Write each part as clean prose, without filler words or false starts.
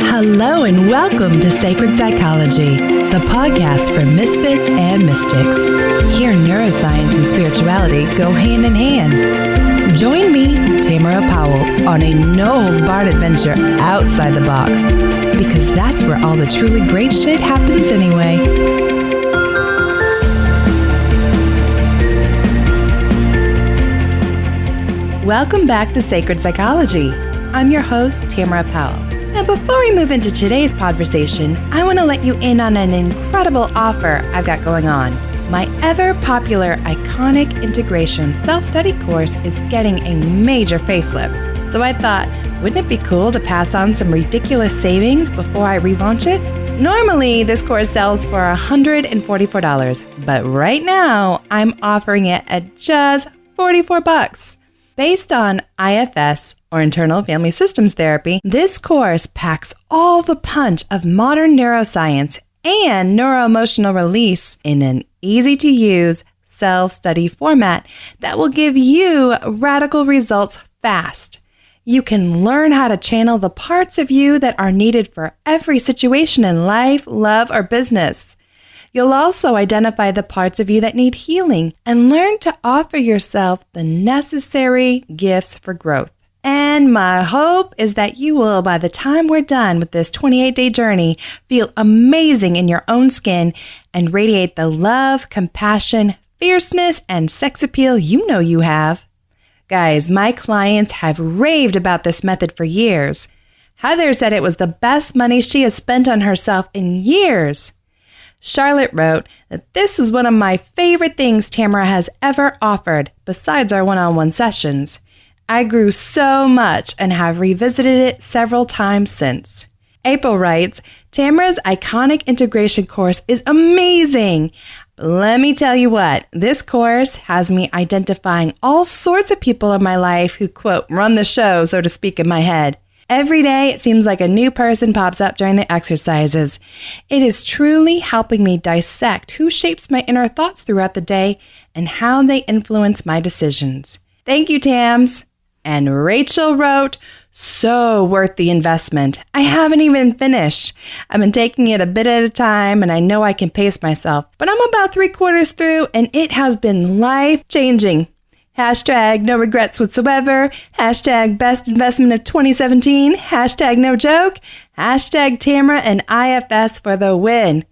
Hello and welcome to Sacred Psychology, the podcast for misfits and mystics. Here, neuroscience and spirituality go hand in hand. Join me, Tamara Powell, on a no-holds-barred adventure outside the box, because that's where all the truly great shit happens anyway. Welcome back to Sacred Psychology. I'm your host, Tamara Powell. Now, before we move into today's conversation, I want to let you in on an incredible offer I've got going on. My ever-popular Iconic Integration self-study course is getting a major facelift. So I thought, wouldn't it be cool to pass on some ridiculous savings before I relaunch it? Normally, this course sells for $144, but right now, I'm offering it at just $44. Based on IFS, or Internal Family Systems Therapy, this course packs all the punch of modern neuroscience and neuroemotional release in an easy-to-use self-study format that will give you radical results fast. You can learn how to channel the parts of you that are needed for every situation in life, love, or business. You'll also identify the parts of you that need healing and learn to offer yourself the necessary gifts for growth. And my hope is that you will, by the time we're done with this 28-day journey, feel amazing in your own skin and radiate the love, compassion, fierceness, and sex appeal you know you have. Guys, my clients have raved about this method for years. Heather said it was the best money she has spent on herself in years. Charlotte wrote that this is one of my favorite things Tamara has ever offered, besides our one-on-one sessions. I grew so much and have revisited it several times since. April writes, Tamara's Iconic Integration course is amazing. Let me tell you what, this course has me identifying all sorts of people in my life who, quote, run the show, so to speak, in my head. Every day, it seems like a new person pops up during the exercises. It is truly helping me dissect who shapes my inner thoughts throughout the day and how they influence my decisions. Thank you, Tams. And Rachel wrote, so worth the investment. I haven't even finished. I've been taking it a bit at a time, and I know I can pace myself, but I'm about 3/4 through, and it has been life-changing. Hashtag no regrets whatsoever. Hashtag best investment of 2017. Hashtag no joke. Hashtag Tamara and IFS for the win.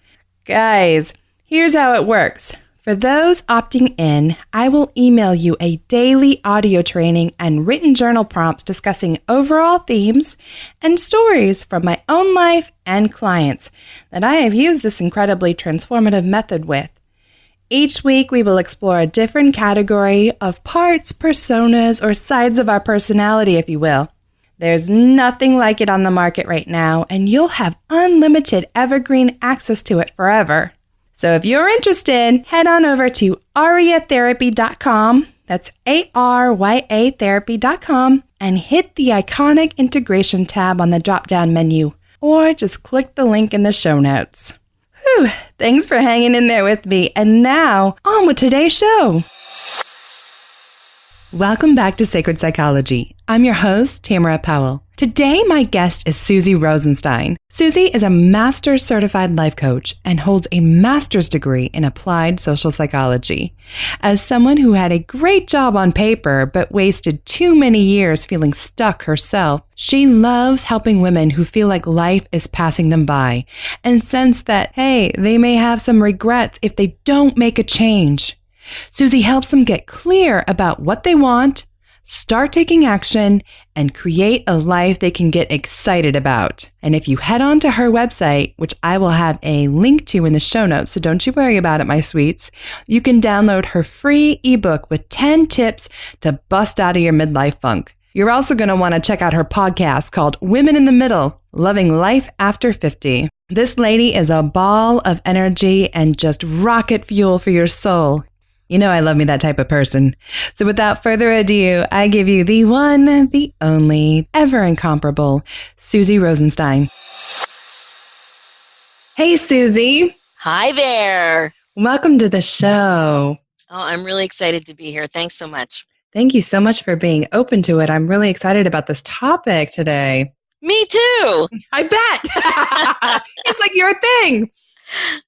Guys, here's how it works. For those opting in, I will email you a daily audio training and written journal prompts discussing overall themes and stories from my own life and clients that I have used this incredibly transformative method with. Each week, we will explore a different category of parts, personas, or sides of our personality, if you will. There's nothing like it on the market right now, and you'll have unlimited evergreen access to it forever. So if you're interested, head on over to ariatherapy.com, that's ARYA therapy.com, and hit the Iconic Integration tab on the drop-down menu, or just click the link in the show notes. Whew, thanks for hanging in there with me. And now, on with today's show. Welcome back to Sacred Psychology. I'm your host, Tamara Powell. Today, my guest is Suzy Rosentein. Suzy is a master's certified life coach and holds a master's degree in applied social psychology. As someone who had a great job on paper but wasted too many years feeling stuck herself, she loves helping women who feel like life is passing them by and sense that, hey, they may have some regrets if they don't make a change. Suzy helps them get clear about what they want, start taking action, and create a life they can get excited about. And if you head on to her website, which I will have a link to in the show notes, so don't you worry about it, my sweets, you can download her free ebook with 10 tips to bust out of your midlife funk. You're also going to want to check out her podcast called Women in the Middle, Loving Life After 50. This lady is a ball of energy and just rocket fuel for your soul. You know I love me that type of person. So without further ado, I give you the one, the only, ever incomparable, Suzy Rosentein. Hey, Suzy. Hi there. Welcome to the show. Oh, I'm really excited to be here. Thanks so much. Thank you so much for being open to it. I'm really excited about this topic today. Me too. I bet. It's like your thing.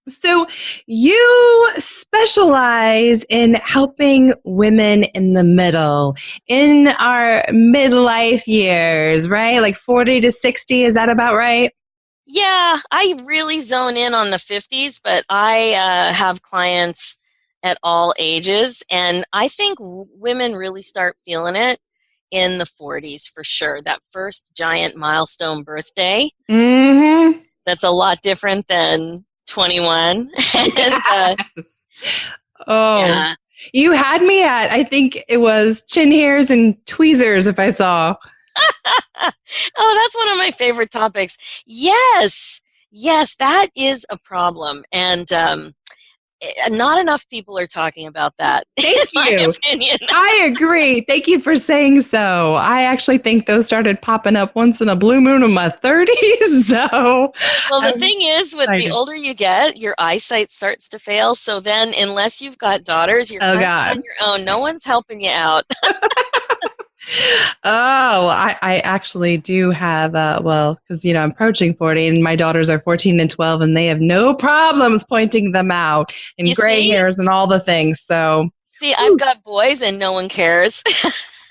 So you specialize in helping women in the middle, in our midlife years, right? Like 40 to 60. Is that about right? Yeah, I really zone in on the 50s, but I have clients at all ages. And I think women really start feeling it in the 40s for sure. That first giant milestone birthday, Mm-hmm. that's a lot different than 21. And Yes. Oh, yeah. you had me at, I think it was chin hairs and tweezers, if I saw. Oh, that's one of my favorite topics. Yes. Yes, that is a problem. And not enough people are talking about that, in Thank my you. opinion. I agree. Thank you for saying so. I actually think those started popping up once in a blue moon in my 30s. So Well, the I'm thing is, with the excited. older you get, your eyesight starts to fail. So then, unless you've got daughters, you're Oh, kind of on God. your own. No one's helping you out. Oh, I actually do have, well, because, I'm approaching 40 and my daughters are 14 and 12 and they have no problems pointing them out and You gray see? hairs and all the things. So, See, I've whew. got boys and no one cares.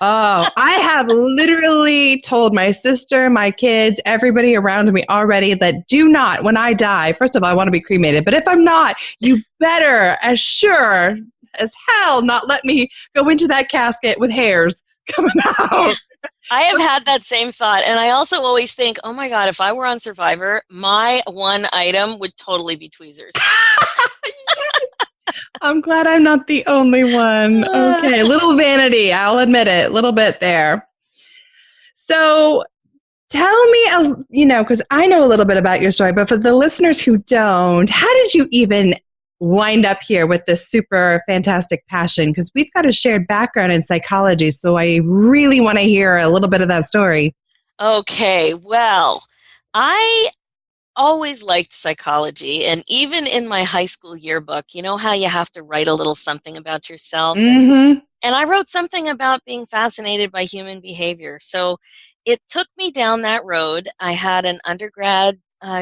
Oh, I have literally told my sister, my kids, everybody around me already that do not, when I die, first of all, I want to be cremated, but if I'm not, you better, as sure as hell, not let me go into that casket with hairs coming out. I have had that same thought. And I also always think, oh my God, if I were on Survivor, my one item would totally be tweezers. I'm glad I'm not the only one. Okay, little vanity, I'll admit it, a little bit there. So tell me, because I know a little bit about your story, but for the listeners who don't, how did you even wind up here with this super fantastic passion? Because we've got a shared background in psychology, so I really want to hear a little bit of that story. Okay, well, I always liked psychology. And even in my high school yearbook, you know how you have to write a little something about yourself? Mm-hmm. And I wrote something about being fascinated by human behavior. So it took me down that road. I had an undergrad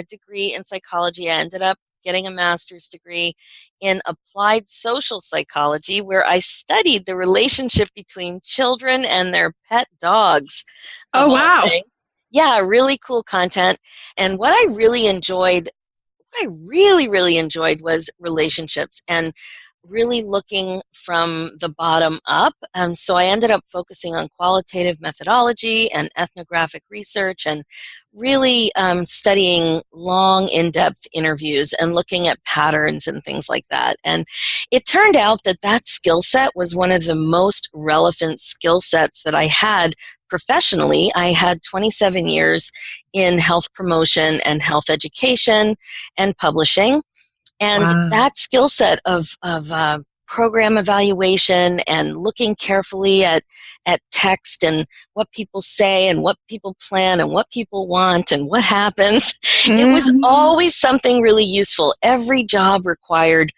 degree in psychology. I ended up getting a master's degree in applied social psychology, where I studied the relationship between children and their pet dogs, Oh, of all wow. things. Yeah, really cool content. And what I really enjoyed, what I really, really enjoyed was relationships and really looking from the bottom up. So I ended up focusing on qualitative methodology and ethnographic research and really studying long, in-depth interviews and looking at patterns and things like that. And it turned out that that skill set was one of the most relevant skill sets that I had professionally. I had 27 years in health promotion and health education and publishing. And Wow. that skill set of program evaluation and looking carefully at text and what people say and what people plan and what people want and what happens, it was Mm-hmm. always something really useful. Every job required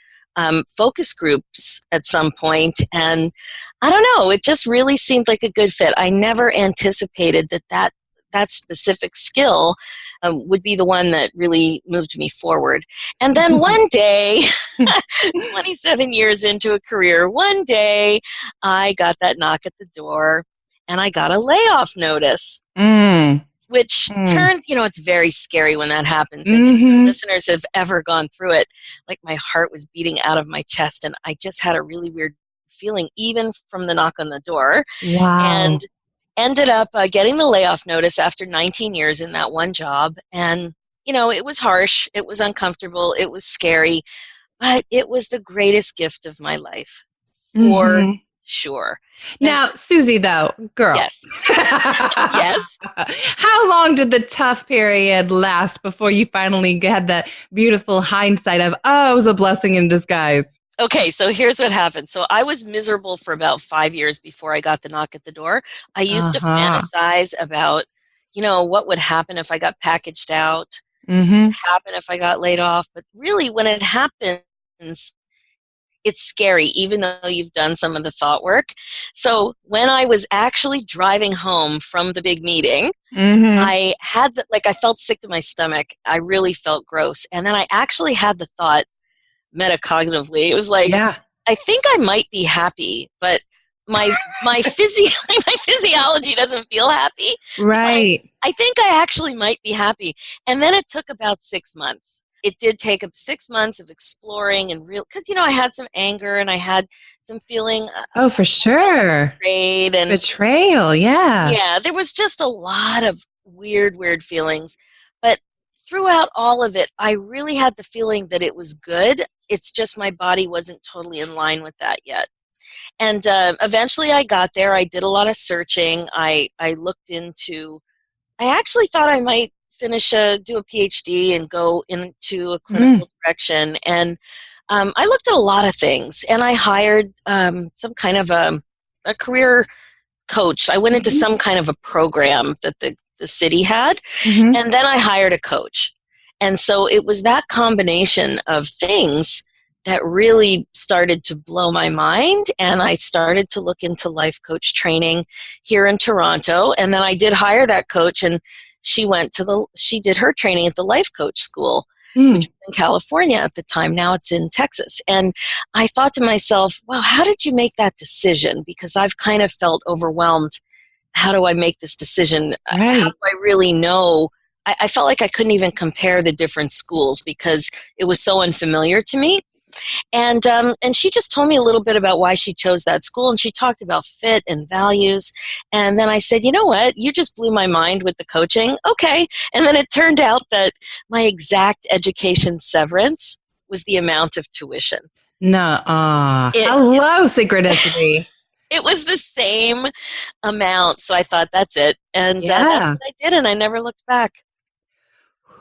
focus groups at some point. And I don't know, it just really seemed like a good fit. I never anticipated that specific skill would be the one that really moved me forward. And then one day, 27 years into a career, one day I got that knock at the door and I got a layoff notice, Mm. which Mm. turns, it's very scary when that happens. And if your Mm-hmm. listeners have ever gone through it, like my heart was beating out of my chest and I just had a really weird feeling even from the knock on the door. And Wow. ended up getting the layoff notice after 19 years in that one job. And, it was harsh, it was uncomfortable, it was scary, but it was the greatest gift of my life, for Mm-hmm. sure. And Now, Susie, though, girl, yes, yes. how long did the tough period last before you finally had that beautiful hindsight of, oh, it was a blessing in disguise? Okay, so here's what happened. So I was miserable for about 5 years before I got the knock at the door. I used to Uh-huh. fantasize about, what would happen if I got packaged out, Mm-hmm. happen if I got laid off. But really, when it happens, it's scary, even though you've done some of the thought work. So when I was actually driving home from the big meeting, I had I felt sick to my stomach. I really felt gross. And then I actually had the thought metacognitively. It was like, Yeah. I think I might be happy, but my physiology doesn't feel happy. Right. I think I actually might be happy. And then it took about 6 months. It did take up 6 months of exploring and because I had some anger and I had some feeling Oh, for sure. betrayed and Betrayal. Yeah. yeah, there was just a lot of weird feelings. But throughout all of it, I really had the feeling that it was good. It's just my body wasn't totally in line with that yet. And eventually I got there. I did a lot of searching. I looked into, I actually thought I might do a PhD and go into a clinical direction. And I looked at a lot of things, and I hired some kind of a career coach. I went into some kind of a program that the city had, and then I hired a coach. And so it was that combination of things that really started to blow my mind, and I started to look into life coach training here in Toronto. And then I did hire that coach, and she did her training at the Life Coach School, which was in California at the time. Now it's in Texas. And I thought to myself, wow, how did you make that decision? Because I've kind of felt overwhelmed. How do I make this decision? Right. How do I really know? I felt like I couldn't even compare the different schools because it was so unfamiliar to me. And she just told me a little bit about why she chose that school, and she talked about fit and values. And then I said, you know what? You just blew my mind with the coaching. Okay. And then it turned out that my exact education severance was the amount of tuition. Nuh-uh. Hello, synchronicity. It was the same amount. So I thought, that's it. And that's what I did, and I never looked back.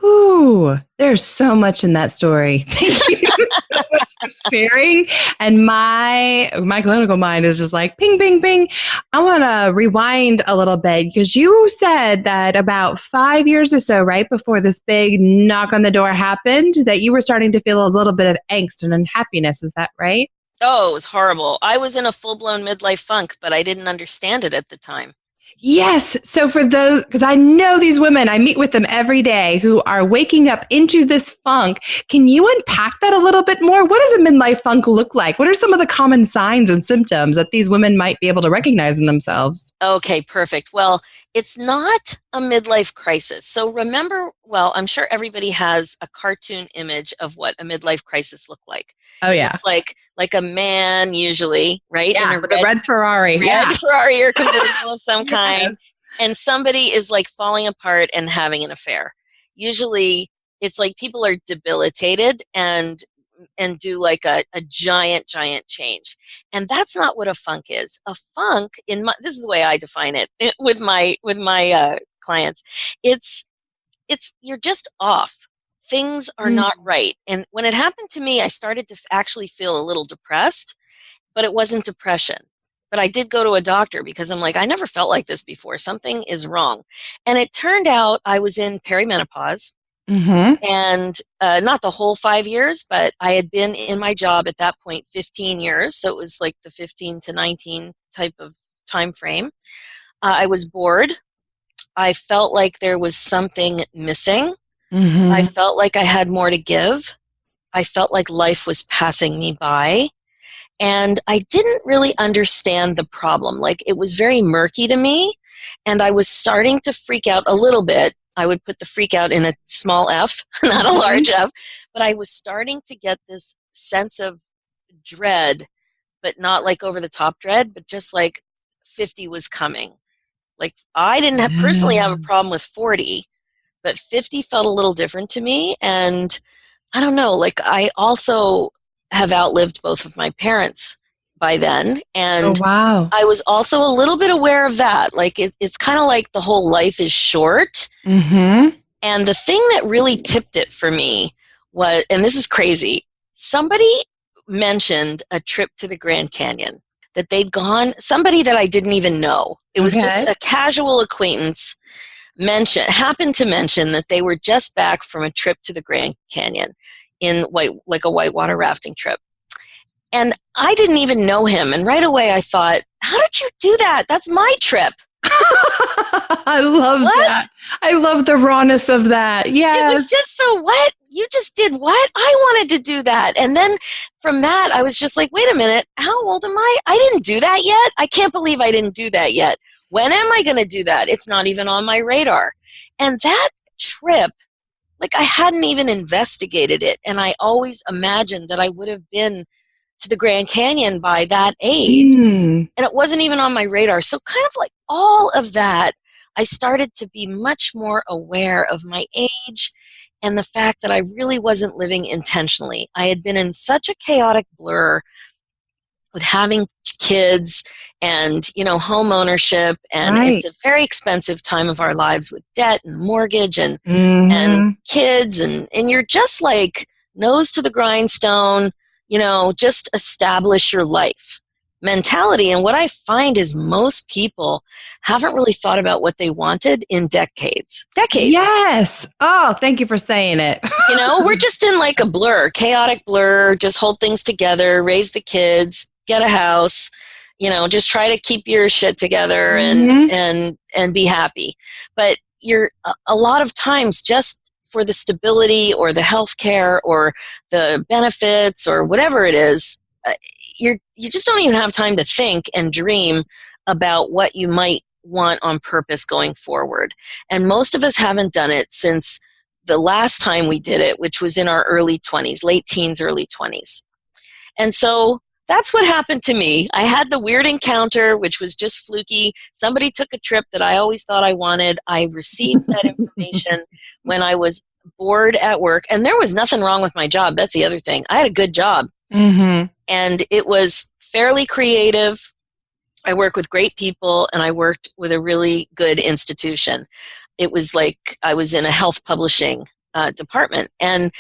Ooh, there's so much in that story. Thank you so much for sharing. And my clinical mind is just like, ping, ping, ping. I want to rewind a little bit because you said that about 5 years or so, right before this big knock on the door happened, that you were starting to feel a little bit of angst and unhappiness. Is that right? Oh, it was horrible. I was in a full-blown midlife funk, but I didn't understand it at the time. Yes. So for those, because I know these women, I meet with them every day who are waking up into this funk. Can you unpack that a little bit more? What does a midlife funk look like? What are some of the common signs and symptoms that these women might be able to recognize in themselves? Okay, perfect. Well, it's not a midlife crisis. So remember, I'm sure everybody has a cartoon image of what a midlife crisis look like. Oh, it yeah. looks like a man usually, right? Yeah, with a red Ferrari. Ferrari or convertible of some kind. And somebody is like falling apart and having an affair. Usually it's like people are debilitated and do like a giant change. And that's not what a funk is. A funk, this is the way I define it with my clients. It's you're just off. Things are not right. And when it happened to me, I started to actually feel a little depressed, but it wasn't depression. But I did go to a doctor because I'm like, I never felt like this before. Something is wrong. And it turned out I was in perimenopause. And not the whole 5 years, but I had been in my job at that point 15 years. So it was like the 15 to 19 type of time frame. I was bored. I felt like there was something missing. I felt like I had more to give. I felt like life was passing me by. And I didn't really understand the problem. Like, it was very murky to me. And I was starting to freak out a little bit. I would put the freak out in a small f, not a large f. But I was starting to get this sense of dread, but not like over the top dread, but just like 50 was coming. Like, I didn't personally have a problem with 40, but 50 felt a little different to me. And I don't know, like, I also have outlived both of my parents by then. And I was also a little bit aware of that. Like, it's kind of like the whole life is short. And the thing that really tipped it for me was, and this is crazy, somebody mentioned a trip to the Grand Canyon, that they'd gone, somebody that I didn't even know. It was just a casual acquaintance happened to mention that they were just back from a trip to the Grand Canyon in a whitewater rafting trip. And I didn't even know him. And right away I thought, how did you do that? That's my trip. I love What? that. I love the rawness of that. It was Yes. just so, what? You just did what? I wanted to do that. And then from that, I was just like, wait a minute, how old am I? I didn't do that yet. I can't believe I didn't do that yet. When am I going to do that? It's not even on my radar. And that trip, like, I hadn't even investigated it. And I always imagined that I would have been to the Grand Canyon by that age. Mm. And it wasn't even on my radar. So kind of like all of that, I started to be much more aware of my age and the fact that I really wasn't living intentionally. I had been in such a chaotic blur with having kids and, home ownership, and Right. it's a very expensive time of our lives with debt and mortgage and Mhm. kids, and you're just like nose to the grindstone, just establish your life mentality. And what I find is most people haven't really thought about what they wanted in decades. Yes. Oh, thank you for saying it. We're just in like a blur, chaotic blur, just hold things together, raise the kids, get a house, just try to keep your shit together Mhm. and be happy. But you're a lot of times just for the stability or the health care or the benefits or whatever it is, you just don't even have time to think and dream about what you might want on purpose going forward. And most of us haven't done it since the last time we did it, which was in our early 20s, late teens, early 20s. And so that's what happened to me. I had the weird encounter, which was just fluky. Somebody took a trip that I always thought I wanted. I received that information when I was bored at work. And there was nothing wrong with my job. That's the other thing. I had a good job. Mhm. And it was fairly creative. I work with great people, and I worked with a really good institution. It was like I was in a health publishing department and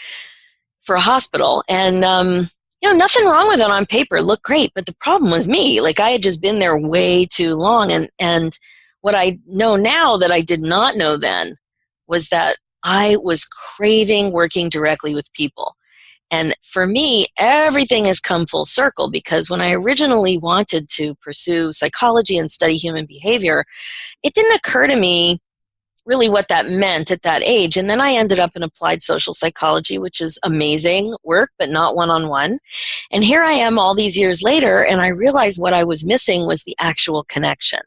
for a hospital. And, nothing wrong with it on paper. It looked great. But the problem was me. Like, I had just been there way too long. And what I know now that I did not know then was that I was craving working directly with people. And for me, everything has come full circle, because when I originally wanted to pursue psychology and study human behavior, it didn't occur to me really what that meant at that age. And then I ended up in applied social psychology, which is amazing work, but not one-on-one. And here I am all these years later, and I realized what I was missing was the actual connection.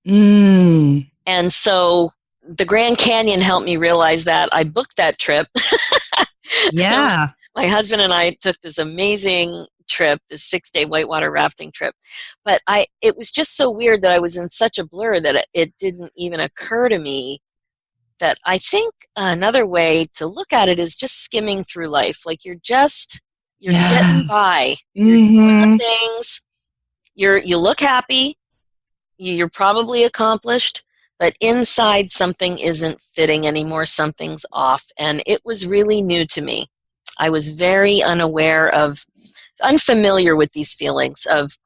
Mm. And so the Grand Canyon helped me realize that. I booked that trip. Yeah. My husband and I took this amazing trip, this 6-day whitewater rafting trip. But it was just so weird that I was in such a blur that it didn't even occur to me that I think another way to look at it is just skimming through life. Like you're getting Yes. by. You're doing the Mhm. things. You look happy. You're probably accomplished, but inside something isn't fitting anymore. Something's off. And it was really new to me. I was very unfamiliar with these feelings of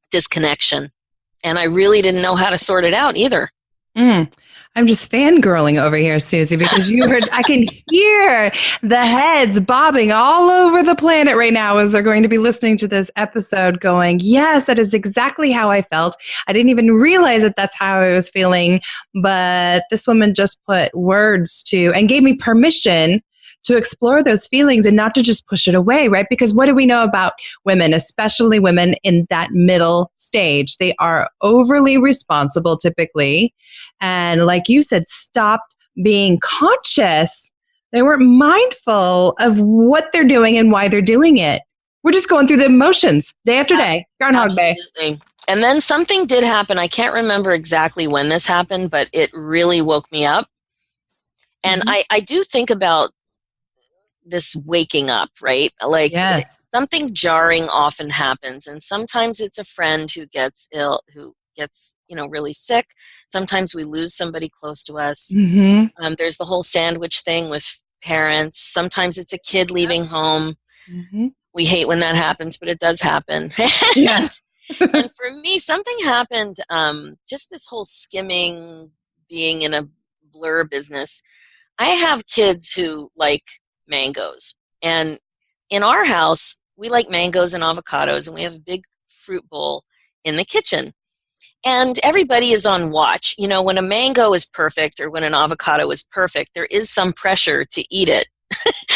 disconnection. And I really didn't know how to sort it out either. Mm. I'm just fangirling over here, Suzy, because I can hear the heads bobbing all over the planet right now as they're going to be listening to this episode going, yes, that is exactly how I felt. I didn't even realize that that's how I was feeling, but this woman just put words to and gave me permission to explore those feelings and not to just push it away, right? Because what do we know about women, especially women in that middle stage? They are overly responsible typically. And like you said, stopped being conscious. They weren't mindful of what they're doing and why they're doing it. We're just going through the emotions day after day, Groundhog Day. Absolutely. And then something did happen. I can't remember exactly when this happened, but it really woke me up. And Mhm. I do think about this waking up, right? Like Yes. something jarring often happens. And sometimes it's a friend who gets ill, who gets, really sick. Sometimes we lose somebody close to us. Mm-hmm. There's the whole sandwich thing with parents. Sometimes it's a kid leaving home. Mm-hmm. We hate when that happens, but it does happen. Yes. And for me, something happened, just this whole skimming, being in a blur business. I have kids who like mangoes. And in our house, we like mangoes and avocados, and we have a big fruit bowl in the kitchen. And everybody is on watch. You know, when a mango is perfect or when an avocado is perfect, there is some pressure to eat it.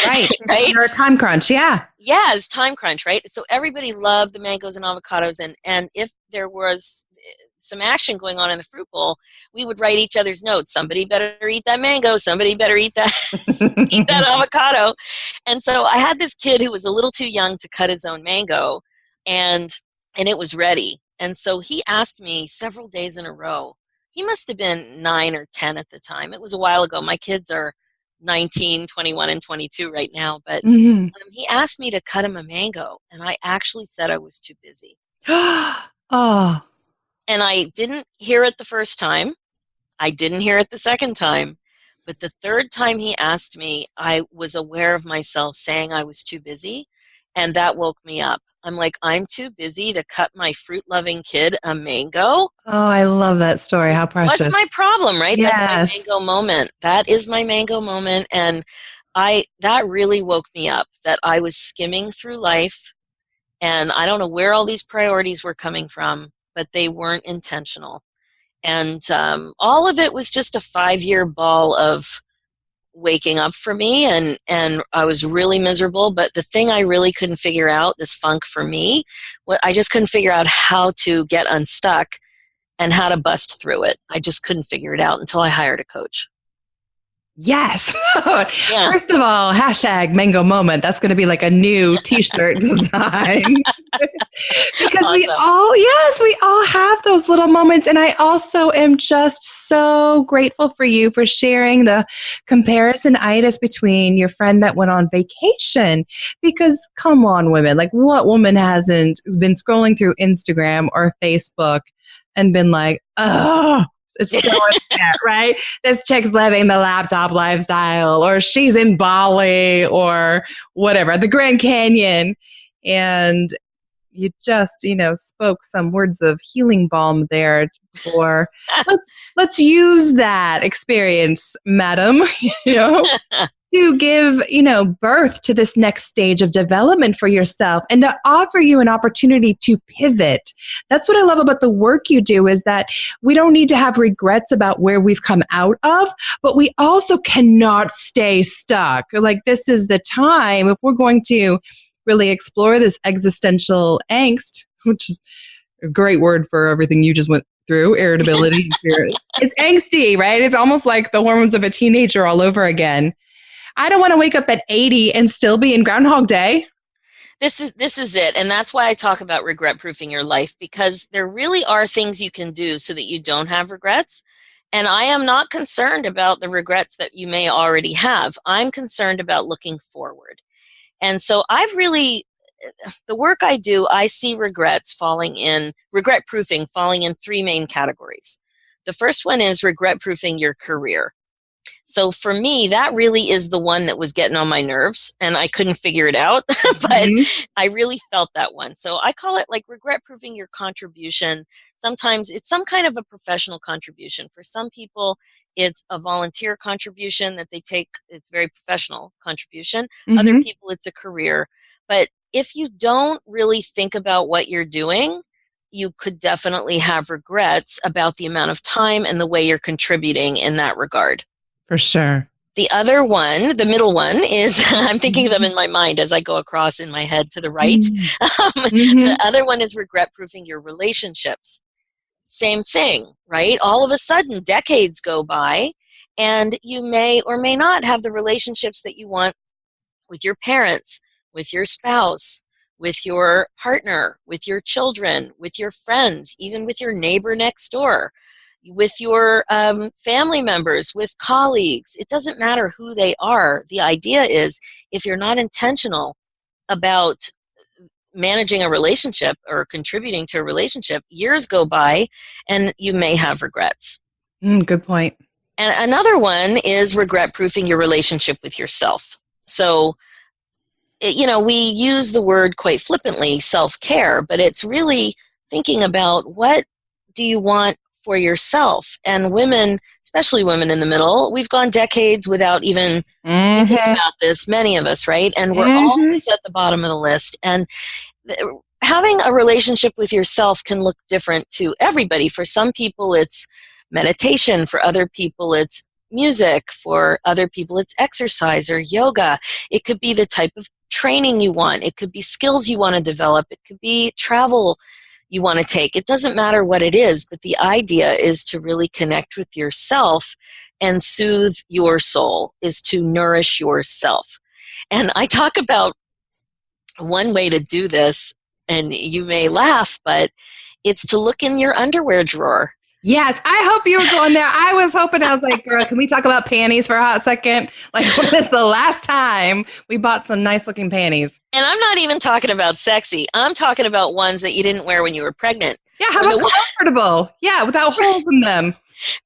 Right. Right? Under a time crunch. Yeah. Yeah, it's time crunch, right? So everybody loved the mangoes and avocados. And if there was some action going on in the fruit bowl, we would write each other's notes. Somebody better eat that mango. Somebody better eat that eat that avocado. And so I had this kid who was a little too young to cut his own mango, and it was ready. And so he asked me several days in a row. He must have been 9 or 10 at the time. It was a while ago. My kids are 19, 21, and 22 right now. But Mhm. he asked me to cut him a mango, and I actually said I was too busy. Oh, And I didn't hear it the first time. I didn't hear it the second time. But the third time he asked me, I was aware of myself saying I was too busy, and that woke me up. I'm like, I'm too busy to cut my fruit-loving kid a mango? oh, I love that story. How What's precious. my problem, right? That's my Yes. mango moment. That is my mango moment, and that really woke me up, that I was skimming through life, and I don't know where all these priorities were coming from, but they weren't intentional. And all of it was just a 5-year ball of waking up for me, and I was really miserable. But the thing I really couldn't figure out, this funk for me, I just couldn't figure out how to get unstuck and how to bust through it. I just couldn't figure it out until I hired a coach. Yes. Yeah. First of all, hashtag mango moment. That's going to be like a new t-shirt design. Because Awesome. we all have those little moments. And I also am just so grateful for you for sharing the comparison-itis between your friend that went on vacation. Because come on, women, like what woman hasn't been scrolling through Instagram or Facebook and been like, oh, it's so unfair, right? This chick's living the laptop lifestyle, or she's in Bali, or whatever, the Grand Canyon. And you just, spoke some words of healing balm there for let's use that experience, madam, to give, birth to this next stage of development for yourself and to offer you an opportunity to pivot. That's what I love about the work you do, is that we don't need to have regrets about where we've come out of, but we also cannot stay stuck. Like, this is the time, if we're going to really explore this existential angst, which is a great word for everything you just went through, irritability. It's angsty, right? It's almost like the hormones of a teenager all over again. I don't want to wake up at 80 and still be in Groundhog Day. This is it. And that's why I talk about regret proofing your life, because there really are things you can do so that you don't have regrets. And I am not concerned about the regrets that you may already have. I'm concerned about looking forward. And so the work I do, I see regret proofing falling in 3 main categories. The first one is regret proofing your career. So for me, that really is the one that was getting on my nerves, and I couldn't figure it out, but I really felt that one. So I call it like regret proofing your contribution. Sometimes it's some kind of a professional contribution. For some people, it's a volunteer contribution that they take. It's very professional contribution. Other people, it's a career. But if you don't really think about what you're doing, you could definitely have regrets about the amount of time and the way you're contributing in that regard. For sure. The other one, the middle one, is I'm thinking of them in my mind as I go across in my head to the right. The other one is regret proofing your relationships. Same thing, right? All of a sudden, decades go by, and you may or may not have the relationships that you want with your parents, with your spouse, with your partner, with your children, with your friends, even with your neighbor next door, with your family members, with colleagues. It doesn't matter who they are. The idea is, if you're not intentional about managing a relationship or contributing to a relationship, years go by and you may have regrets. Good point. And another one is regret proofing your relationship with yourself. So, we use the word quite flippantly, self-care, but it's really thinking about, what do you want for yourself. And women, especially women in the middle, we've gone decades without even thinking about this, many of us, right? And we're always at the bottom of the list. And having a relationship with yourself can look different to everybody. For some people, it's meditation. For other people, it's music. For other people, it's exercise or yoga. It could be the type of training you want. It could be skills you want to develop. It could be travel you want to take. It doesn't matter what it is, but the idea is to really connect with yourself and soothe your soul, is to nourish yourself. And I talk about one way to do this, and you may laugh, but it's to look in your underwear drawer. Yes, I hope you were going there. I was hoping, I was like, girl, can we talk about panties for a hot second? Like, when is the last time we bought some nice looking panties? And I'm not even talking about sexy. I'm talking about ones that you didn't wear when you were pregnant. Yeah, how about comfortable? Yeah, without holes in them.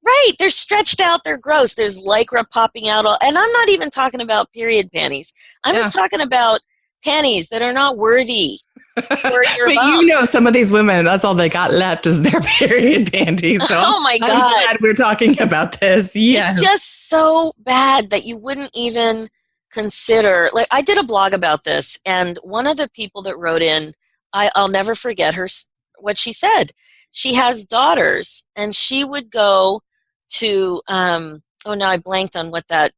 Right. They're stretched out. They're gross. There's Lycra popping out. And I'm not even talking about period panties. I'm just talking about panties that are not worthy. But you know, some of these women, that's all they got left is their period panties. So oh my God. I'm glad we're talking about this. Yes. It's just so bad that you wouldn't even consider. Like, I did a blog about this, and one of the people that wrote in, I'll never forget what she said. She has daughters, and she would go to, now I blanked on what that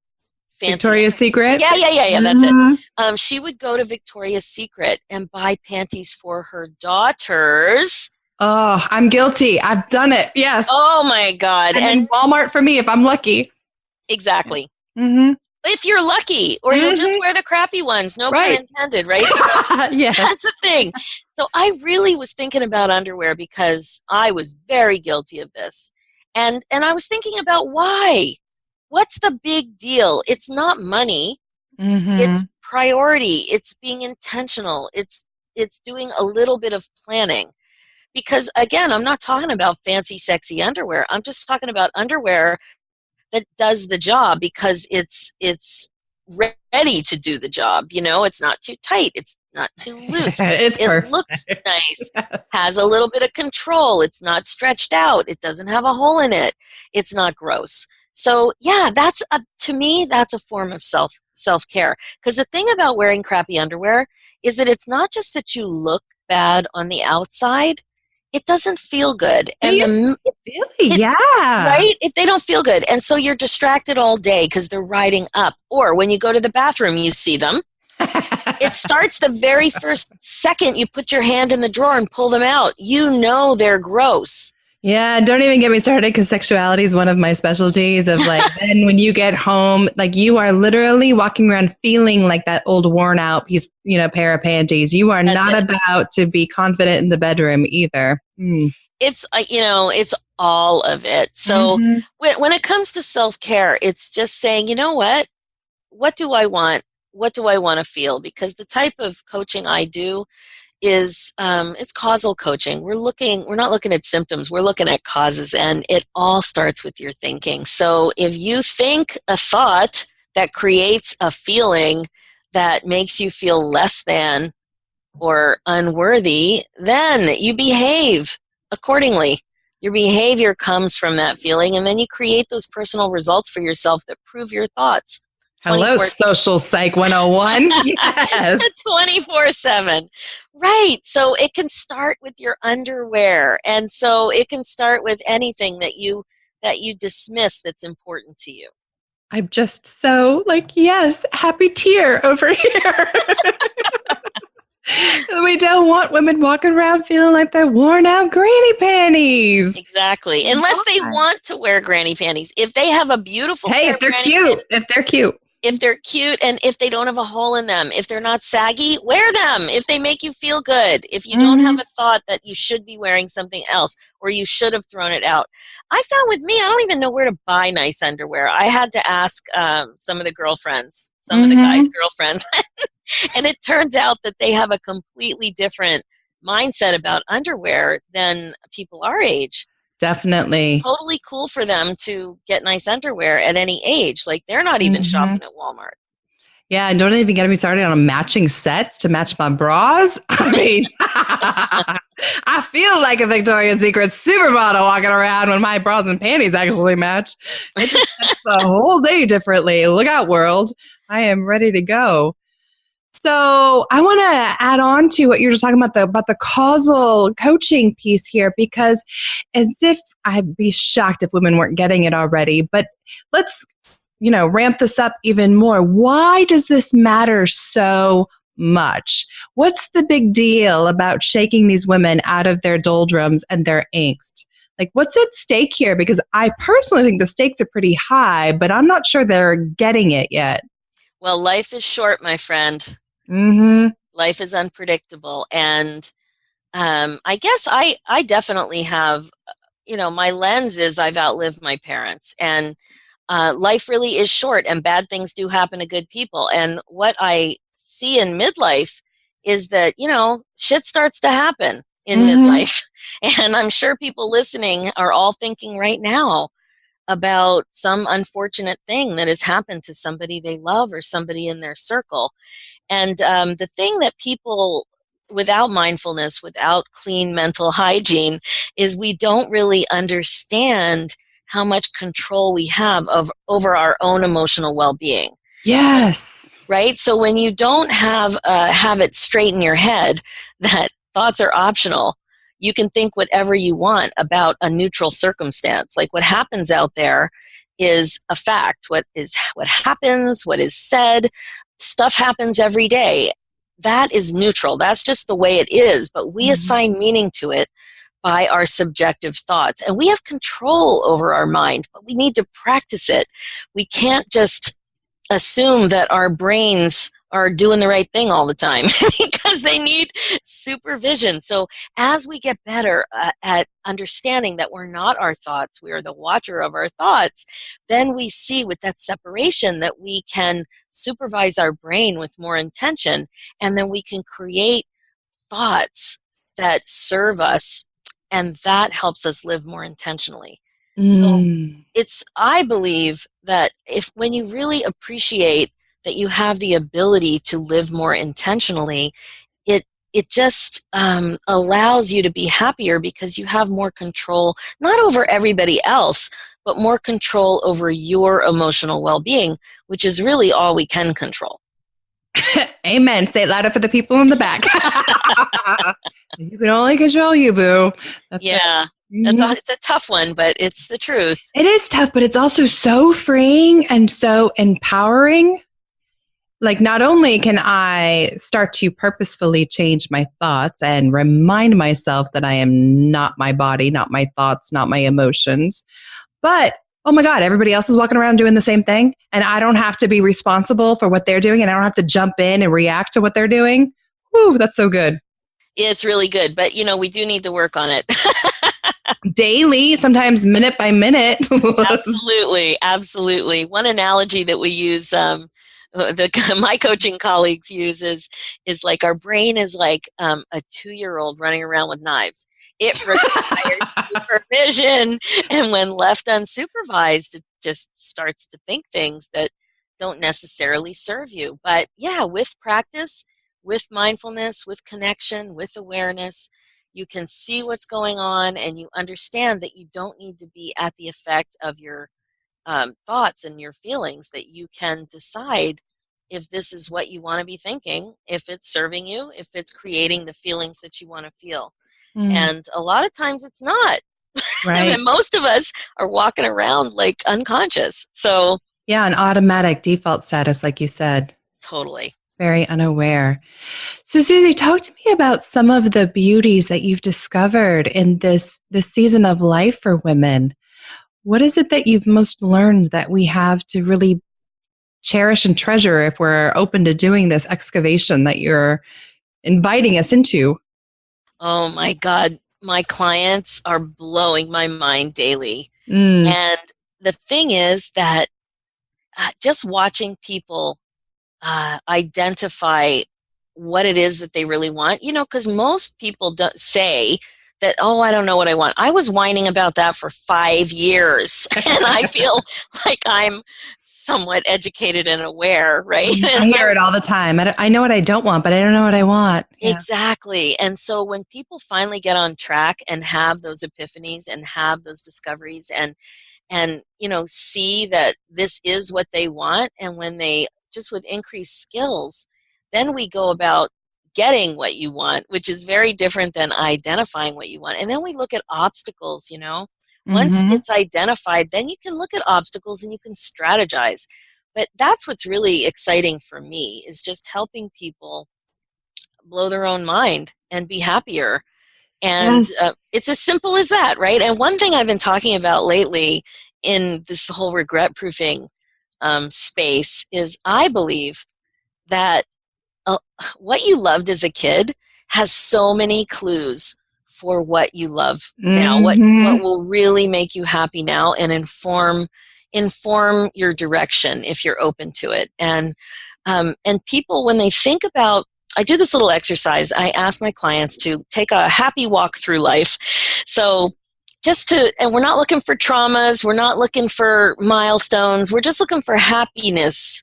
fancy. Victoria's Secret? Yeah, that's it. She would go to Victoria's Secret and buy panties for her daughters. Oh, I'm guilty. I've done it. Yes. Oh my God. And Walmart for me if I'm lucky. Exactly. Mm-hmm. If you're lucky, or you'll just wear the crappy ones. No pun intended, right? Yes. That's the thing. So I really was thinking about underwear because I was very guilty of this. And I was thinking about why. What's the big deal? It's not money. It's priority. It's being intentional. It's doing a little bit of planning. Because again, I'm not talking about fancy, sexy underwear. I'm just talking about underwear that does the job because it's ready to do the job. You know, it's not too tight. It's not too loose. It looks nice. Yes. Has a little bit of control. It's not stretched out. It doesn't have a hole in it. It's not gross. So yeah, to me, that's a form of self-care. Because the thing about wearing crappy underwear is that it's not just that you look bad on the outside, it doesn't feel good. And right? They don't feel good. And so you're distracted all day because they're riding up. Or when you go to the bathroom, you see them. It starts the very first second you put your hand in the drawer and pull them out. You know they're gross. Yeah, don't even get me started because sexuality is one of my specialties of like, then when you get home, like you are literally walking around feeling like that old worn out pair of panties. You are not about to be confident in the bedroom either. It's, it's all of it. So when it comes to self-care, it's just saying, you know what do I want? What do I want to feel? Because the type of coaching I do is it's causal coaching. We're not looking at symptoms, we're looking at causes, and it all starts with your thinking. So if you think a thought that creates a feeling that makes you feel less than or unworthy, then you behave accordingly. Your behavior comes from that feeling, and then you create those personal results for yourself that prove your thoughts. Hello, Social Psych 101. Yes. 24/7. Right. So it can start with your underwear. And so it can start with anything that you dismiss that's important to you. I'm just so yes, happy tear over here. We don't want women walking around feeling like they're worn out granny panties. Exactly. Unless they want to wear granny panties. If they have a beautiful if they're cute. If they're cute and if they don't have a hole in them, if they're not saggy, wear them. If they make you feel good, if you don't have a thought that you should be wearing something else or you should have thrown it out. I found with me, I don't even know where to buy nice underwear. I had to ask some of the girlfriends, some of the guys' girlfriends. And it turns out that they have a completely different mindset about underwear than people our age. Definitely. Totally cool for them to get nice underwear at any age. Like they're not even shopping at Walmart. Yeah, and don't even get me started on matching sets to match my bras. I mean, I feel like a Victoria's Secret supermodel walking around when my bras and panties actually match. It just sets the whole day differently. Look out, world. I am ready to go. So I want to add on to what you're just talking about the causal coaching piece here, because as if I'd be shocked if women weren't getting it already, but let's ramp this up even more. Why does this matter so much? What's the big deal about shaking these women out of their doldrums and their angst? Like, what's at stake here? Because I personally think the stakes are pretty high, but I'm not sure they're getting it yet. Well, life is short, my friend. Mm-hmm. Life is unpredictable. And I guess I definitely have, my lens is I've outlived my parents. And life really is short, and bad things do happen to good people. And what I see in midlife is that, shit starts to happen in midlife. And I'm sure people listening are all thinking right now about some unfortunate thing that has happened to somebody they love or somebody in their circle. And the thing that people without mindfulness, without clean mental hygiene, is we don't really understand how much control we have over our own emotional well-being. Yes. Right? So when you don't have it straight in your head that thoughts are optional, you can think whatever you want about a neutral circumstance. Like what happens out there is a fact. What happens, what is said, stuff happens every day. That is neutral. That's just the way it is. But we assign meaning to it by our subjective thoughts. And we have control over our mind, but we need to practice it. We can't just assume that our brains are doing the right thing all the time because they need supervision. So as we get better at understanding that we're not our thoughts, we are the watcher of our thoughts, then we see with that separation that we can supervise our brain with more intention, and then we can create thoughts that serve us, and that helps us live more intentionally. So I believe that when you really appreciate that you have the ability to live more intentionally, it just allows you to be happier because you have more control, not over everybody else, but more control over your emotional well-being, which is really all we can control. Amen. Say it louder for the people in the back. You can only control you, boo. It's a tough one, but it's the truth. It is tough, but it's also so freeing and so empowering. Like, not only can I start to purposefully change my thoughts and remind myself that I am not my body, not my thoughts, not my emotions, but oh my God, everybody else is walking around doing the same thing, and I don't have to be responsible for what they're doing, and I don't have to jump in and react to what they're doing. Woo, that's so good. It's really good, but we do need to work on it. Daily, sometimes minute by minute. Absolutely. One analogy that we use, my coaching colleagues use is like our brain is like a 2-year-old running around with knives. It requires supervision, and when left unsupervised, it just starts to think things that don't necessarily serve you. But yeah, with practice, with mindfulness, with connection, with awareness, you can see what's going on, and you understand that you don't need to be at the effect of your thoughts and your feelings, that you can decide if this is what you want to be thinking, if it's serving you, if it's creating the feelings that you want to feel. And a lot of times it's not. Right. And most of us are walking around like unconscious. So yeah, an automatic default status, like you said. Totally. Very unaware. So Suzy, talk to me about some of the beauties that you've discovered in this season of life for women. What is it that you've most learned that we have to really cherish and treasure if we're open to doing this excavation that you're inviting us into? Oh my God, my clients are blowing my mind daily. And the thing is that just watching people identify what it is that they really want, because most people don't say that, oh, I don't know what I want. I was whining about that for 5 years, and I feel like I'm somewhat educated and aware, right? I hear it all the time. I know what I don't want, but I don't know what I want. Yeah. Exactly. And so when people finally get on track and have those epiphanies and have those discoveries and see that this is what they want, and when they just with increased skills, then we go about getting what you want, which is very different than identifying what you want. And then we look at obstacles. Once Mm-hmm. it's identified, then you can look at obstacles and you can strategize. But that's what's really exciting for me, is just helping people blow their own mind and be happier. And Yes. it's as simple as that, right? And one thing I've been talking about lately in this whole regret proofing space is I believe that uh, what you loved as a kid has so many clues for what you love now, what Mm-hmm. will really make you happy now, and inform your direction if you're open to it. And people, when they think about, I do this little exercise. I ask my clients to take a happy walk through life. So and we're not looking for traumas, we're not looking for milestones, we're just looking for happiness.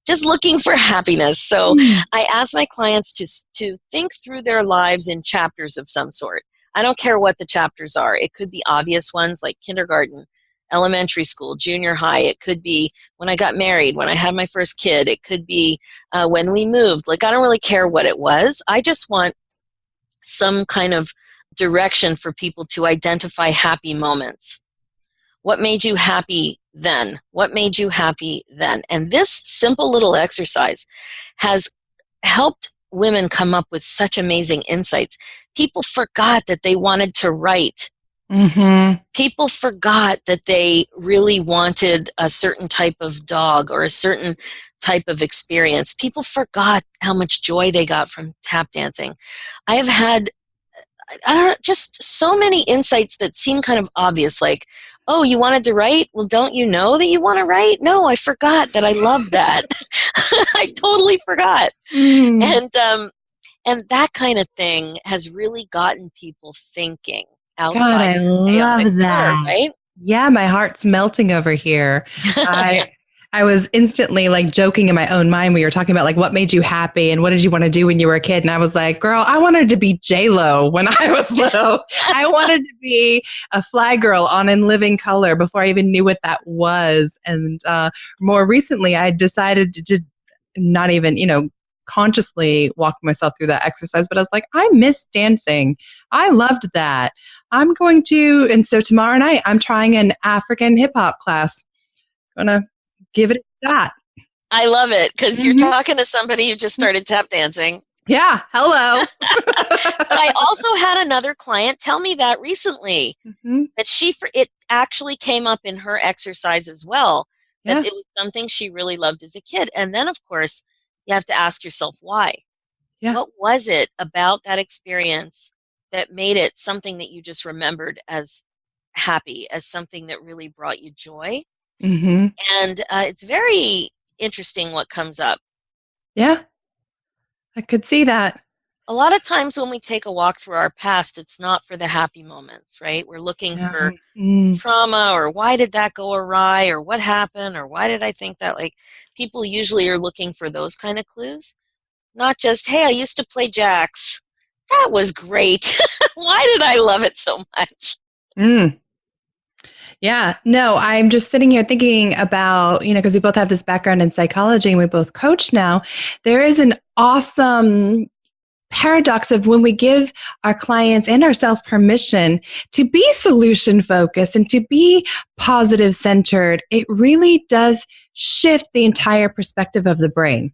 Just looking for happiness. So Mm. I ask my clients to think through their lives in chapters of some sort. I don't care what the chapters are. It could be obvious ones like kindergarten, elementary school, junior high. It could be when I got married, when I had my first kid. It could be when we moved. Like, I don't really care what it was. I just want some kind of direction for people to identify happy moments. What made you happy then? What made you happy then? And this simple little exercise has helped women come up with such amazing insights. People forgot that they wanted to write. Mm-hmm. People forgot that they really wanted a certain type of dog or a certain type of experience. People forgot how much joy they got from tap dancing. I have had just so many insights that seem kind of obvious, like, oh, you wanted to write? Well, don't you know that you want to write? No, I forgot that I loved that. I totally forgot. Mm. And that kind of thing has really gotten people thinking God, outside I the chaotic love door, that. right? Yeah, my heart's melting over here. I I was instantly like joking in my own mind. We were talking about like what made you happy and what did you want to do when you were a kid? And I was like, girl, I wanted to be J-Lo when I was little. I wanted to be a fly girl on In Living Color before I even knew what that was. And more recently, I decided to just not even, consciously walk myself through that exercise, but I was like, I miss dancing. I loved that. And so tomorrow night, I'm trying an African hip hop class. Gonna give it a shot. I love it, because you're Mhm. talking to somebody who just started tap dancing. Yeah, hello. But I also had another client tell me that recently, Mhm. that it actually came up in her exercise as well, that Yeah, it was something she really loved as a kid. And then, of course, you have to ask yourself why. yeah. What was it about that experience that made it something that you just remembered as happy, as something that really brought you joy? Mhm. And it's very interesting what comes up. Yeah, I could see that. A lot of times when we take a walk through our past, it's not for the happy moments, right? We're looking Yeah. for Mm. trauma, or why did that go awry, or what happened, or why did I think that. Like, people usually are looking for those kind of clues, not just, hey, I used to play jacks, that was great. Why did I love it so much? Mm. Yeah, no, I'm just sitting here thinking about, because we both have this background in psychology and we both coach now. There is an awesome paradox of when we give our clients and ourselves permission to be solution focused and to be positive centered, it really does shift the entire perspective of the brain.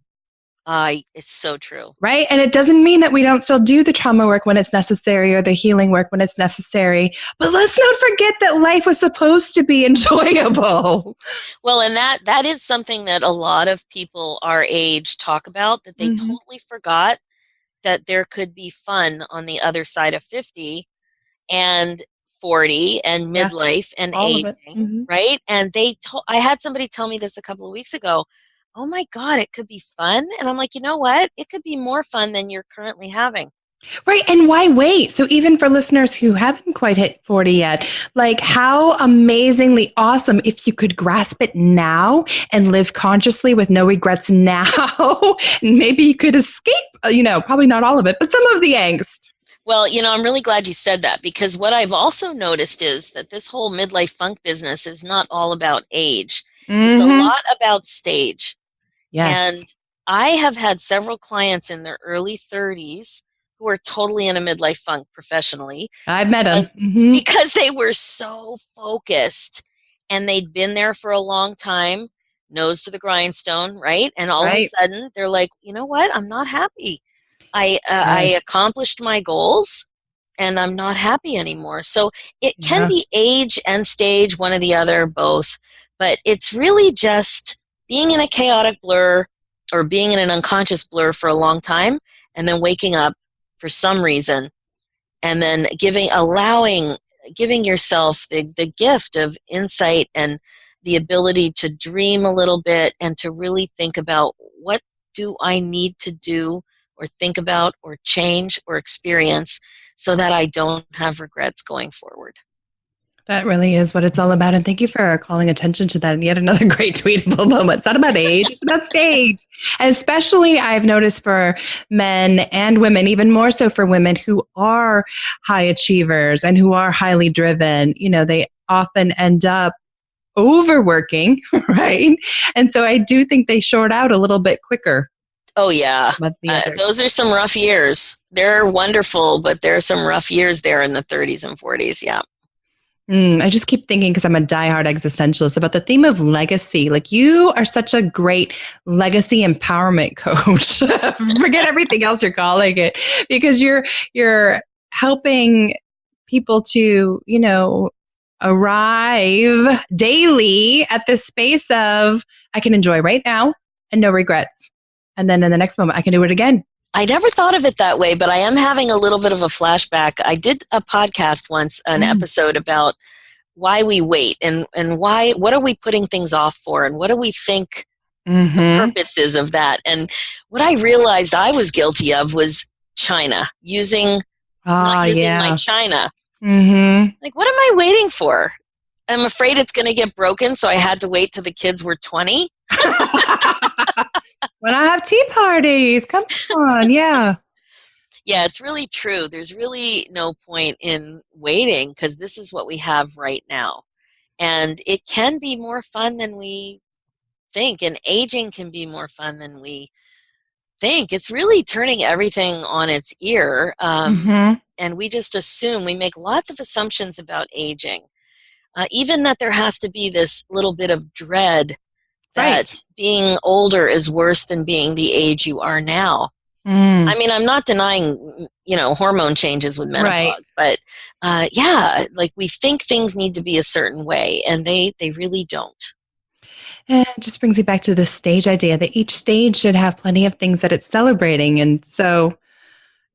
It's so true. Right. And it doesn't mean that we don't still do the trauma work when it's necessary or the healing work when it's necessary. But let's not forget that life was supposed to be enjoyable. Well, and that is something that a lot of people our age talk about, that they Mm-hmm. totally forgot that there could be fun on the other side of 50 and 40 and Yeah, midlife and all of it. aging, Mm-hmm. right? And I had somebody tell me this a couple of weeks ago. Oh my God, it could be fun. And I'm like, you know what? It could be more fun than you're currently having. Right. And why wait? So even for listeners who haven't quite hit 40 yet, like how amazingly awesome if you could grasp it now and live consciously with no regrets now. And maybe you could escape, probably not all of it, but some of the angst. Well, I'm really glad you said that, because what I've also noticed is that this whole midlife funk business is not all about age. It's a Mm-hmm. lot about stage. Yes. And I have had several clients in their early 30s who are totally in a midlife funk professionally I've met him. because, Mm-hmm. because they were so focused and they'd been there for a long time, nose to the grindstone, right? And all of a Right. sudden they're like, you know what? I'm not happy. I Yes. accomplished my goals and I'm not happy anymore. So it can Yeah. be age and stage, one or the other, both. But it's really just being in a chaotic blur or being in an unconscious blur for a long time and then waking up for some reason and then giving yourself the gift of insight and the ability to dream a little bit and to really think about, what do I need to do or think about or change or experience so that I don't have regrets going forward. That really is what it's all about. And thank you for calling attention to that. And yet another great tweetable moment. It's not about age, it's about stage. And especially I've noticed for men and women, even more so for women who are high achievers and who are highly driven, they often end up overworking, right? And so I do think they short out a little bit quicker. Oh, yeah. But the others. Those are some rough years. They're wonderful, but there are some rough years there in the 30s and 40s. Yeah. I just keep thinking, because I'm a diehard existentialist, about the theme of legacy. Like, you are such a great legacy empowerment coach. Forget everything else you're calling it, because you're helping people to, arrive daily at this space of, I can enjoy right now and no regrets. And then in the next moment, I can do it again. I never thought of it that way, but I am having a little bit of a flashback. I did a podcast once, an episode about why we wait and what are we putting things off for, and what do we think the purpose is of that. And what I realized I was guilty of was China, not using my China. Like, what am I waiting for? I'm afraid it's going to get broken, so I had to wait till the kids were 20. When I have tea parties, come on, yeah. Yeah, it's really true. There's really no point in waiting, because this is what we have right now. And it can be more fun than we think, and aging can be more fun than we think. It's really turning everything on its ear. And we just assume, we make lots of assumptions about aging. Even that there has to be this little bit of dread that being older is worse than being the age you are now. I mean, I'm not denying, hormone changes with menopause, but like, we think things need to be a certain way, and they really don't. And it just brings you back to the stage idea that each stage should have plenty of things that it's celebrating. And so,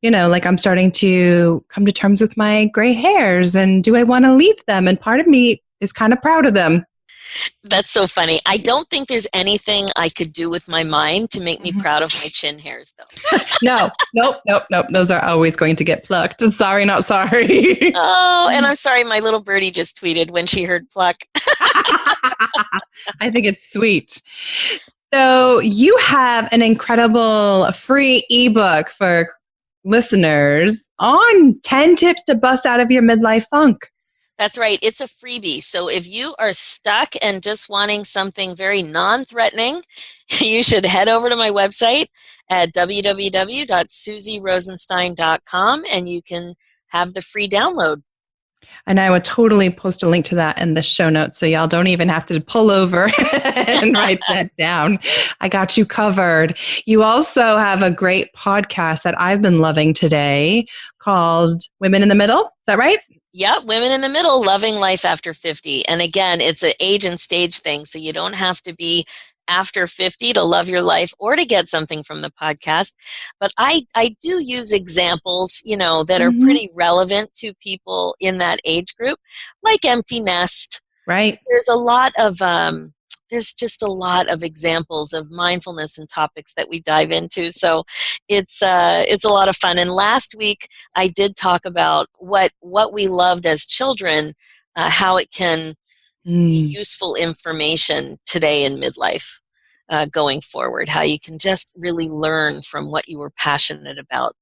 like, I'm starting to come to terms with my gray hairs, and do I want to leave them? And part of me is kind of proud of them. That's so funny. I don't think there's anything I could do with my mind to make me proud of my chin hairs, though. No. Those are always going to get plucked. Sorry, not sorry. Oh, and I'm sorry, my little birdie just tweeted when she heard pluck. I think it's sweet. So you have an incredible free ebook for listeners on 10 tips to bust out of your midlife funk. That's right. It's a freebie. So if you are stuck and just wanting something very non-threatening, you should head over to my website at www.suzyrosenstein.com, and you can have the free download. And I would totally post a link to that in the show notes, so y'all don't even have to pull over and write that down. I got you covered. You also have a great podcast that I've been loving today called Women in the Middle. Is that right? Yeah, Women in the Middle, Loving Life After 50. And again, it's an age and stage thing, so you don't have to be after 50 to love your life or to get something from the podcast. But I do use examples, that are pretty relevant to people in that age group, like empty nest. Right. There's a lot of there's just a lot of examples of mindfulness and topics that we dive into. So it's a lot of fun. And last week I did talk about what we loved as children, how it can be useful information today in midlife, going forward, how you can just really learn from what you were passionate about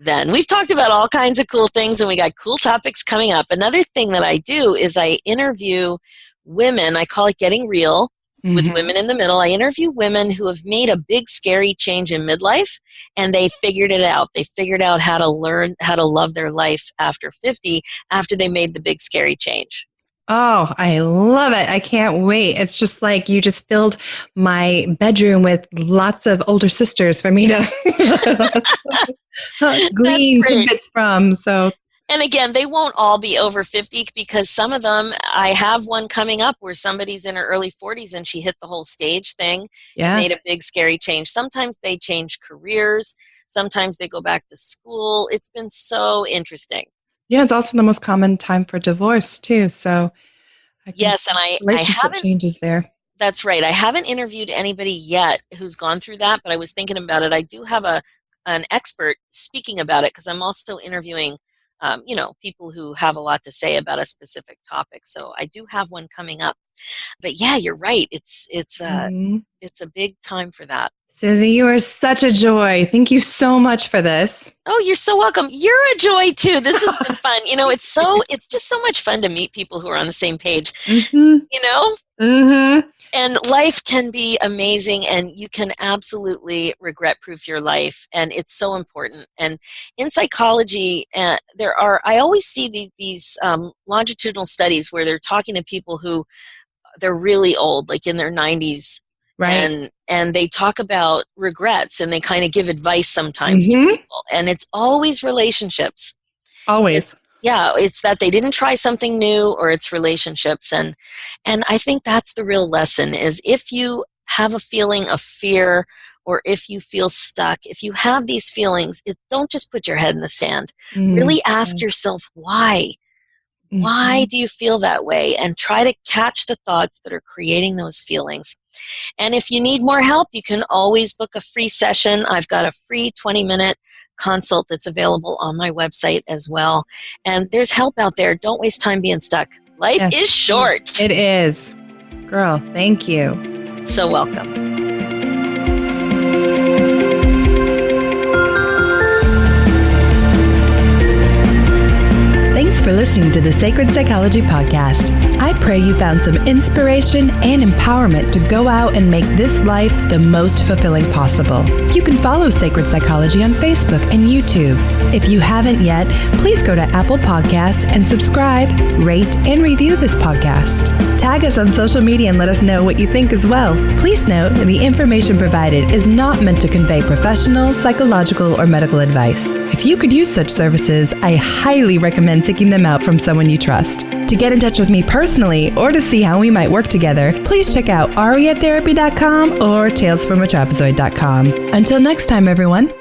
then. We've talked about all kinds of cool things, and we got cool topics coming up. Another thing that I do is I interview women. I call it Getting Real with Women in the Middle. I interview women who have made a big, scary change in midlife, and they figured it out. They figured out how to learn how to love their life after 50, after they made the big, scary change. Oh, I love it. I can't wait. It's just like you just filled my bedroom with lots of older sisters for me to glean tidbits from. So, and again, they won't all be over 50, because some of them, I have one coming up where somebody's in her early 40s and she hit the whole stage thing and made a big, scary change. Sometimes they change careers. Sometimes they go back to school. It's been so interesting. Yeah, it's also the most common time for divorce too. So, yes, and I haven't changes there. That's right. I haven't interviewed anybody yet who's gone through that, but I was thinking about it. I do have an expert speaking about it, because I'm also interviewing, people who have a lot to say about a specific topic. So I do have one coming up. But yeah, you're right. It's a big time for that. Suzy, you are such a joy. Thank you so much for this. Oh, you're so welcome. You're a joy too. This has been fun. It's just so much fun to meet people who are on the same page. And life can be amazing, and you can absolutely regret-proof your life, and it's so important. And in psychology, I always see these longitudinal studies where they're talking to people who they're really old, like in their 90s. Right. And they talk about regrets, and they kind of give advice sometimes to people. And it's always relationships. Always. It's that they didn't try something new, or it's relationships. And I think that's the real lesson, is if you have a feeling of fear, or if you feel stuck, if you have these feelings, don't just put your head in the sand. Really ask yourself why. Why do you feel that way? And try to catch the thoughts that are creating those feelings. And if you need more help, you can always book a free session. I've got a free 20-minute consult that's available on my website as well. And there's help out there. Don't waste time being stuck. Life is short. It is. Girl, thank you. So welcome. Thanks for listening to the Sacred Psychology Podcast. I pray you found some inspiration and empowerment to go out and make this life the most fulfilling possible. You can follow Sacred Psychology on Facebook and YouTube. If you haven't yet, please go to Apple Podcasts and subscribe, rate, and review this podcast. Tag us on social media and let us know what you think as well. Please note that the information provided is not meant to convey professional, psychological, or medical advice. If you could use such services, I highly recommend seeking them out from someone you trust. To get in touch with me personally, or to see how we might work together, please check out ariatherapy.com or talesfromatrapezoid.com. Until next time, everyone.